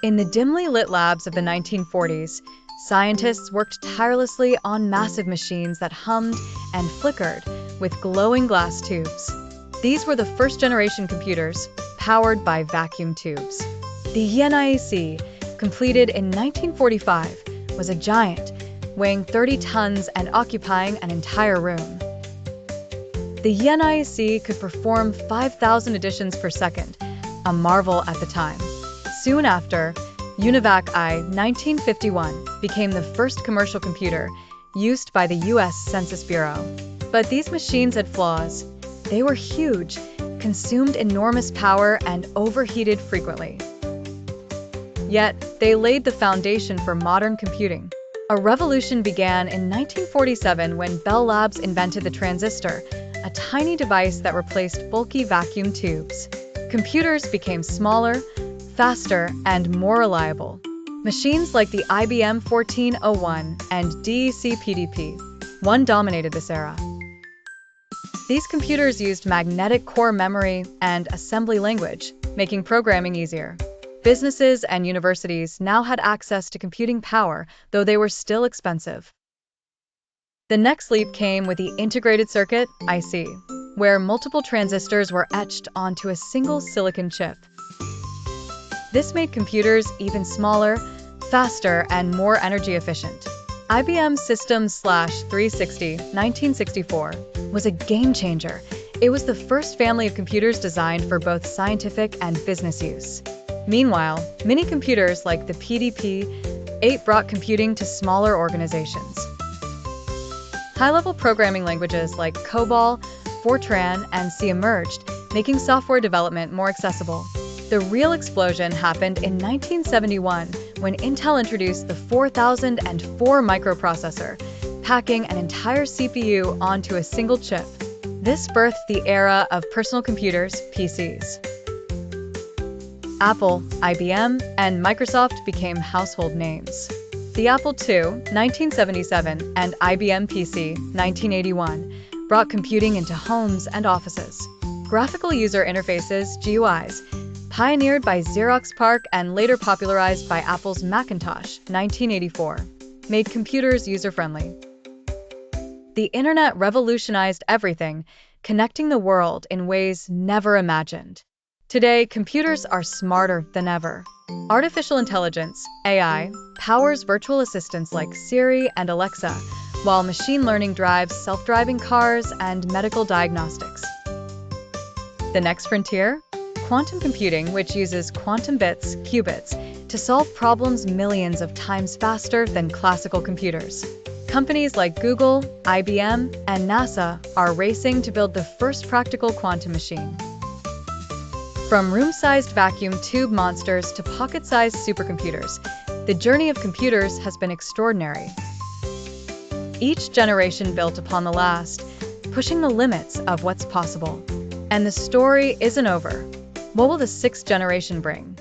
In the dimly lit labs of the 1940s, scientists worked tirelessly on massive machines that hummed and flickered with glowing glass tubes. These were the first-generation computers, powered by vacuum tubes. The ENIAC, completed in 1945, was a giant, weighing 30 tons and occupying an entire room. The ENIAC could perform 5,000 additions per second, a marvel at the time. Soon after, UNIVAC I 1951 became the first commercial computer used by the U.S. Census Bureau. But these machines had flaws. They were huge, consumed enormous power, and overheated frequently. Yet, they laid the foundation for modern computing. A revolution began in 1947 when Bell Labs invented the transistor, a tiny device that replaced bulky vacuum tubes. Computers became smaller, faster, and more reliable. Machines like the IBM 1401 and DEC PDP-1 dominated this era. These computers used magnetic core memory and assembly language, making programming easier. Businesses and universities now had access to computing power, though they were still expensive. The next leap came with the integrated circuit, IC, where multiple transistors were etched onto a single silicon chip. This made computers even smaller, faster, and more energy efficient. IBM System/360 1964 was a game changer. It was the first family of computers designed for both scientific and business use. Meanwhile, mini-computers like the PDP-8 brought computing to smaller organizations. High-level programming languages like COBOL, Fortran, and C emerged, making software development more accessible. The real explosion happened in 1971 when Intel introduced the 4004 microprocessor, packing an entire CPU onto a single chip. This birthed the era of personal computers, PCs. Apple, IBM, and Microsoft became household names. The Apple II, 1977, and IBM PC, 1981, brought computing into homes and offices. Graphical user interfaces, GUIs, pioneered by Xerox PARC and later popularized by Apple's Macintosh, 1984, made computers user-friendly. The internet revolutionized everything, connecting the world in ways never imagined. Today, computers are smarter than ever. Artificial intelligence, AI, powers virtual assistants like Siri and Alexa, while machine learning drives self-driving cars and medical diagnostics. The next frontier? Quantum computing, which uses quantum bits, qubits, to solve problems millions of times faster than classical computers. Companies like Google, IBM, and NASA are racing to build the first practical quantum machine. From room-sized vacuum tube monsters to pocket-sized supercomputers, the journey of computers has been extraordinary. Each generation built upon the last, pushing the limits of what's possible. And the story isn't over. What will the sixth generation bring?